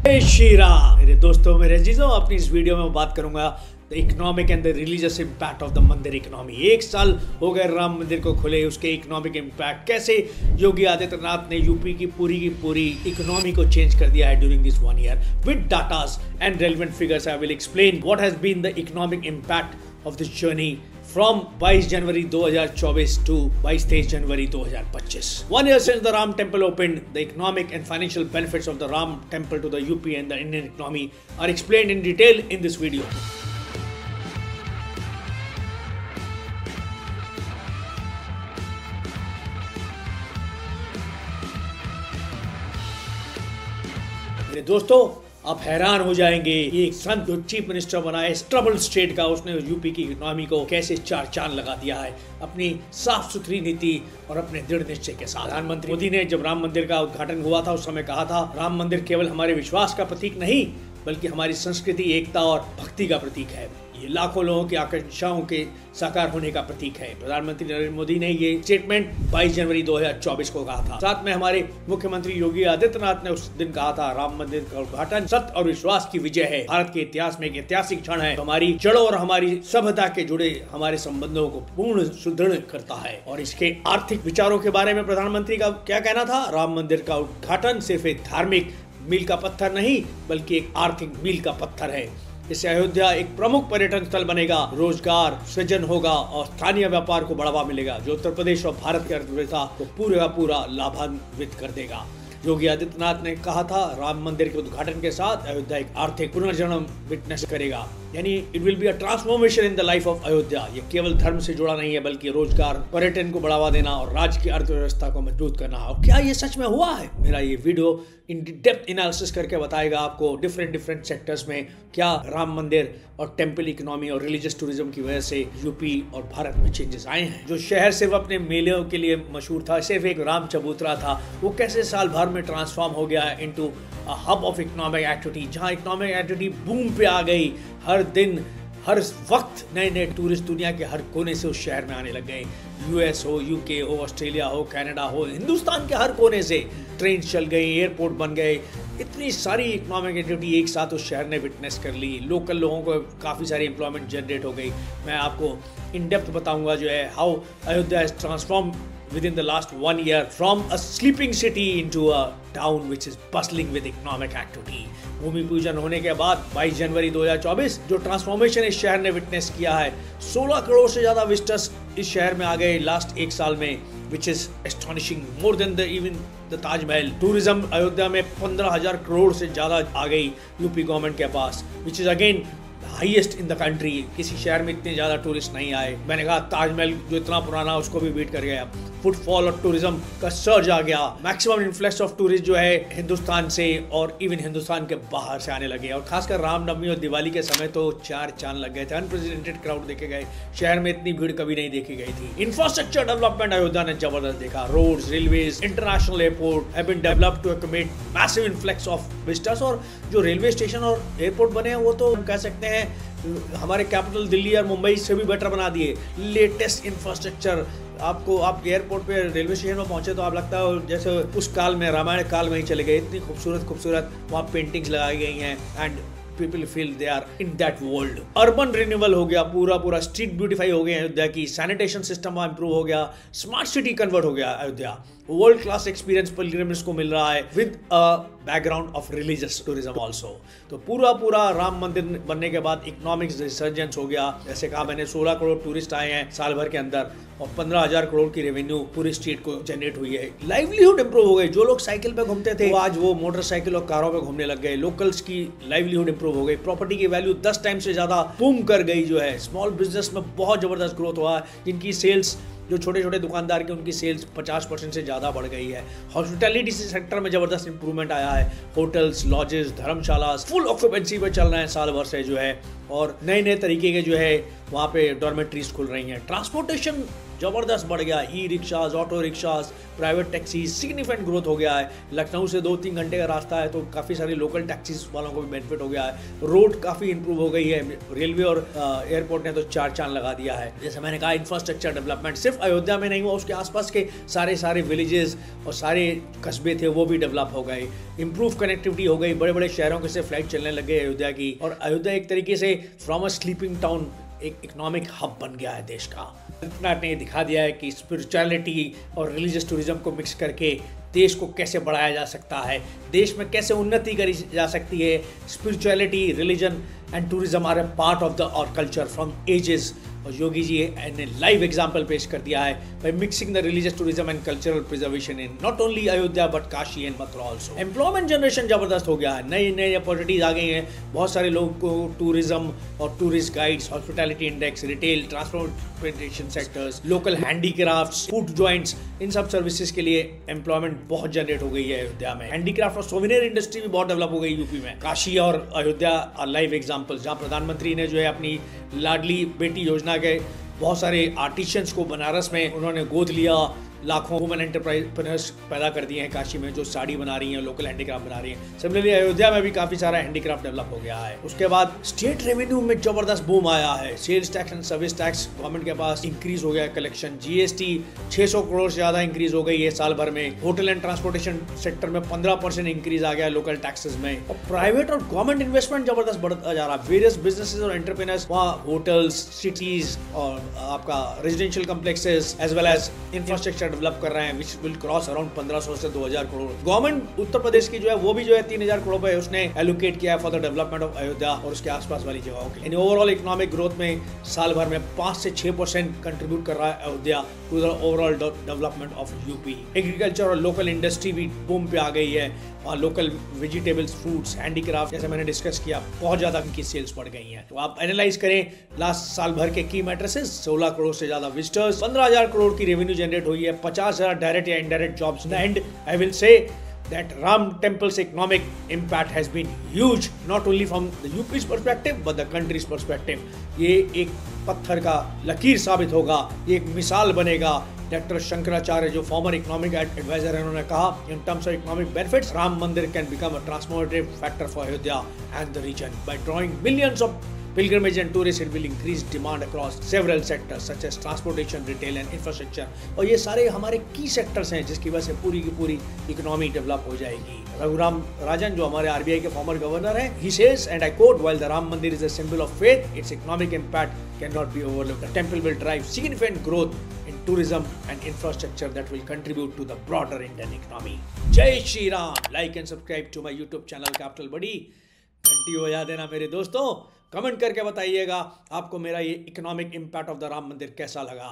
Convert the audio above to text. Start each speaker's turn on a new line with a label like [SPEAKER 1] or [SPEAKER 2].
[SPEAKER 1] जय श्री राम। मेरे दोस्तों, मेरे अजीजों, अपनी इस वीडियो में मैं बात करूंगा the economic and the religious impact of the मंदिर इकोनॉमी। 1 साल हो गए राम मंदिर को खुले, उसके इकोनॉमिक इम्पैक्ट कैसे योगी आदित्यनाथ ने यूपी की पूरी इकोनॉमी को चेंज कर दिया है during this 1 year with datas and relevant figures. I will explain what has been the economic impact of this journey from 22 January 2024 to 22 January 2025. 1 year since the Ram Temple opened, the economic and financial benefits of the Ram Temple to the UP and the Indian economy are explained in detail in this video. मेरे दोस्तों, आप हैरान हो जाएंगे, ये एक संत जो chief minister बना है ट्रबल स्टेट का, उसने यूपी की इकोनॉमी को कैसे चार चांद लगा दिया है अपनी साफ सुथरी नीति और अपने दृढ़ निश्चय के साथ। प्रधानमंत्री मोदी ने जब राम मंदिर का उद्घाटन हुआ था, उस समय कहा था, राम मंदिर केवल हमारे विश्वास का प्रतीक नहीं बल्कि हमारी संस्कृति, एकता और भक्ति का प्रतीक है। ये लाखों लोगों की आकांक्षाओं के साकार होने का प्रतीक है। प्रधानमंत्री नरेंद्र मोदी ने ये स्टेटमेंट 22 जनवरी 2024 को कहा था। साथ में हमारे मुख्यमंत्री योगी आदित्यनाथ ने उस दिन कहा था, राम मंदिर का उद्घाटन सत्य और विश्वास की विजय है। भारत के इतिहास में एक ऐतिहासिक क्षण है, हमारी जड़ों और हमारी सभ्यता के जुड़े हमारे संबंधों को पूर्ण सुदृढ़ करता है। और इसके आर्थिक विचारों के बारे में प्रधानमंत्री का क्या कहना था? राम मंदिर का उद्घाटन सिर्फ एक धार्मिक मील का पत्थर नहीं बल्कि एक आर्थिक मील का पत्थर है। इससे अयोध्या एक प्रमुख पर्यटन स्थल बनेगा, रोजगार सृजन होगा और स्थानीय व्यापार को बढ़ावा मिलेगा, जो उत्तर प्रदेश और भारत की अर्थव्यवस्था को पूरा लाभान्वित कर देगा। योगी आदित्यनाथ ने कहा था, राम मंदिर के उद्घाटन के साथ अयोध्या एक आर्थिक पुनर्जन्म विटनेस करेगा, यानी it will be a transformation in the life of Ayodhya. ये केवल धर्म से जुड़ा नहीं है बल्कि रोजगार, पर्यटन को बढ़ावा देना और राज्य की अर्थव्यवस्था को मजबूत करना। और क्या ये सच में हुआ है? मेरा ये वीडियो इन डेप्थ एनालिसिस करके बताएगा आपको डिफरेंट सेक्टर्स में क्या राम मंदिर और टेम्पल इकोनॉमी और रिलीजियस टूरिज्म की वजह से यूपी और भारत में चेंजेस आए हैं। जो शहर सिर्फ अपने मेलों के लिए मशहूर था, सिर्फ एक राम चबूतरा था, वो कैसे साल भर में ट्रांसफॉर्म हो गया है into a hub of economic activity, जहां इकोनॉमिक एक्टिविटी बूम पे आ गई। हर दिन हर वक्त नए टूरिस्ट दुनिया के हर कोने से उस शहर में आने लग गए। यूएस हो, यूके हो, ऑस्ट्रेलिया हो, कनाडा हो, हिंदुस्तान के हर कोने से ट्रेन चल गई, एयरपोर्ट बन गए। इतनी सारी इकोनॉमिक एक्टिविटी एक साथ उस शहर ने विटनेस कर ली। लोकल लोगों को काफ़ी सारी एम्प्लॉयमेंट जनरेट हो गई। मैं आपको इन डेप्थ बताऊंगा जो है how Ayodhya is transform within the last 1 year from a sleeping city into a town which is bustling with economic activity. भूमि पूजन होने के बाद 22 जनवरी 2024 जो ट्रांसफॉर्मेशन इस शहर ने विटनेस किया है, 16 करोड़ से ज्यादा विजिटर्स इस शहर में आ गए लास्ट 1 साल में, which is astonishing, more than even the Taj Mahal. Tourism Ayodhya में 15,000 करोड़ से ज्यादा आ गई यूपी गवर्नमेंट के पास, which is again highest in the country. किसी शहर में इतने ज्यादा टूरिस्ट नहीं आए। मैंने कहा ताजमहल जो इतना पुराना उसको भी बीट कर गया। फुटफॉल और टूरिज्म का सर्ज आ गया। मैक्सिमम इन्फ्लक्स ऑफ टूरिस्ट जो है हिंदुस्तान से और इवन हिंदुस्तान के बाहर से आने लगे। और खासकर रामनवमी और दिवाली के समय तो 4 चांद लग गए थे। अनप्रेसिडेंटेड क्राउड देखे गए। शहर में इतनी भीड़ कभी नहीं देखी गई थी। इंफ्रास्ट्रक्चर डेवलपमेंट अयोध्या ने जबरदस्त देखा। Roads, railways, international airport have been developed to accommodate massive influx of visitors. और जो रेलवे स्टेशन और एयरपोर्ट बने हैं वो तो हम कह सकते हैं हमारे कैपिटल दिल्ली और मुंबई से भी बेटर बना दिए। लेटेस्ट इंफ्रास्ट्रक्चर, आपको आप एयरपोर्ट पे रेलवे स्टेशन में पहुंचे तो आप लगता है जैसे उस काल में, रामायण काल में ही चले गए। इतनी खूबसूरत वहाँ पेंटिंग्स लगाई गई हैं and people feel they are in that world. Urban renewal हो गया, पूरा स्ट्रीट ब्यूटीफाई हो गया अयोध्या की। सैनिटेशन सिस्टम वहाँ इंप्रूव हो गया। स्मार्ट सिटी कन्वर्ट हो गया Ayodhya. World class experience pilgrims को मिल रहा है with a background of religious tourism also. तो पूरा राम मंदिर बनने के बाद इकोनॉमिक रिसर्जेंस हो गया। जैसे कहा मैंने, 16 करोड़ टूरिस्ट आए हैं साल भर के अंदर और 15,000 करोड़ की रेवेन्यू पूरी स्टेट को जनरेट हुई है। लाइवलीहुड इंप्रूव हो गई। जो लोग साइकिल पे घूमते थे वो आज वो मोटरसाइकिल और कारों पे घूमने लग गए। लोकल्स की लाइवलीहुड इंप्रूव हो गई। प्रॉपर्टी की वैल्यू 10 टाइम से ज्यादा बूम कर गई जो है। स्मॉल बिजनेस में बहुत जबरदस्त ग्रोथ हुआ है, जिनकी सेल्स, जो छोटे दुकानदार की, उनकी सेल्स 50% से ज़्यादा बढ़ गई है। हॉस्पिटैलिटी सेक्टर में ज़बरदस्त इंप्रूवमेंट आया है। होटल्स, लॉजेस, धर्मशाला फुल ऑक्यूपेंसी पे चल रहे हैं साल भर से जो है। और नए तरीके के जो है वहाँ पे डॉर्मेट्रीज खुल रही हैं। ट्रांसपोर्टेशन जबरदस्त बढ़ गया। E rickshaws, auto rickshaws, private taxis, significant growth हो गया है। लखनऊ से 2-3 घंटे का रास्ता है तो काफ़ी सारे लोकल टैक्सीज वालों को भी बेनिफिट हो गया है। रोड काफ़ी इंप्रूव हो गई है। रेलवे और एयरपोर्ट ने तो चार चांद लगा दिया है। जैसे मैंने कहा, इंफ्रास्ट्रक्चर डेवलपमेंट सिर्फ अयोध्या में नहीं हुआ, उसके आसपास के सारे विलेजेस और सारे कस्बे थे वो भी डेवलप हो गए। इंप्रूव कनेक्टिविटी हो गई, बड़े बड़े शहरों के से फ्लाइट चलने लगे अयोध्या की, और अयोध्या एक तरीके से फ्रॉम अ स्लीपिंग टाउन एक इकोनॉमिक हब बन गया है देश का। ने दिखा दिया है कि स्पिरिचुअलिटी और रिलीजियस टूरिज्म को मिक्स करके देश को कैसे बढ़ाया जा सकता है, देश में कैसे उन्नति करी जा सकती है। Spirituality, religion and tourism are a part of the our culture from ages. और योगी जी ने लाइव एग्जाम्पल पेश कर दिया है by mixing the religious tourism and cultural preservation in not only Ayodhya but Kashi and Mathura also. Employment generation जबरदस्त हो गया है, नई नई अपॉर्चुनिटीज आ गई हैं। बहुत सारे लोगों को टूरिज्म और tourist guides, hospitality index, retail, transportation sectors, local handicrafts, food joints, इन सब सर्विसेज के लिए एम्प्लॉयमेंट बहुत जनरेट हो गई है अयोध्या में। हैंडीक्राफ्ट और सोविनियर इंडस्ट्री भी बहुत डेवलप हो गई यूपी में। काशी और अयोध्या लाइव एग्जाम्पल्स, जहाँ प्रधानमंत्री ने जो है अपनी लाडली बेटी योजना के बहुत सारे आर्टिशियंस को बनारस में उन्होंने गोद लिया। लाखों वुमेन एंटरप्रेन्योर्स पैदा कर दिए हैं काशी में, जो साड़ी बना रही हैं, लोकल हैंडीक्राफ्ट बना रही हैं। सिमिलरली अयोध्या में भी काफी सारा हैंडीक्राफ्ट डेवलप हो गया है। उसके बाद स्टेट रेवेन्यू में जबरदस्त बूम आया है। Sales tax and service tax government के पास इंक्रीज हो गया है। कलेक्शन, जीएसटी 600 करोड़ से ज्यादा इंक्रीज हो गई है साल भर में। होटल एंड ट्रांसपोर्टेशन सेक्टर में 15% इंक्रीज आ गया लोकल टैक्सेस में। और प्राइवेट और गवर्नमेंट इन्वेस्टमेंट जबरदस्त बढ़ता जा रहा है। वेरियस बिजनेसेस और एंटरप्रेन्योर्स वहाँ होटल्स, सिटीज और आपका residential complexes as well as infrastructure develop कर रहे हैं, which will cross around 1500 से 2000 करोड़। गवर्नमेंट उत्तर प्रदेश की जो है वो भी जो है 3000 करोड़ रुपए उसने एलोकेट किया है for the development of Ayodhya और उसके आसपास वाली जगहों के लिए। ओवरऑल इकोनॉमिक ग्रोथ में साल भर में 5 से 6% कंट्रीब्यूट कर रहा है Ayodhya to the overall development of UP. Agriculture और लोकल इंडस्ट्री भी बूम पे आ गई है। वहाँ लोकल वेजिटेबल्स, फ्रूट्स, हैंडीक्राफ्ट, जैसे मैंने डिस्कस किया, बहुत ज्यादा उनकी सेल्स बढ़ गई हैं। तो आप एनालाइज करें लास्ट साल भर के की मैट्रिसेस, 16 करोड़ से ज्यादा विजिटर्स, 15,000 करोड़ की रेवेन्यू जनरेट हुई है, 50,000 डायरेक्ट या indirect jobs. And I will say that Ram Temple's economic impact has been huge, not only from the UP's perspective but the country's perspective. ये एक पत्थर का लकीर साबित होगा, ये एक मिसाल बनेगा। डॉक्टर शंकराचार्य जो फॉर्मर इकोनॉमिक एडवाइजर है, उन्होंने कहा in terms of economic benefits Ram Mandir can become a transformative factor for Ayodhya and the region by drawing millions of pilgrimage and tourists. It will increase demand across several sectors such as transportation, retail and infrastructure. और ये सारे हमारे की sectors हैं जिसकी वजह से पूरी की पूरी इकोनॉमी डेवलप हो जाएगी। रघुराम राजन जो हमारे आरबीआई के फॉर्मर गवर्नर हैं, he says and I quote, while the Ram Mandir is a symbol of faith, its economic impact cannot be overlooked. The temple will drive significant growth in tourism and infrastructure that will contribute to the broader Indian economy. जय Shri Ram. Like and subscribe to my YouTube channel Capital Buddy। घंटी बजा देना मेरे दोस्तों। Comment करके बताइएगा आपको मेरा ये economic impact of the Ram मंदिर कैसा लगा।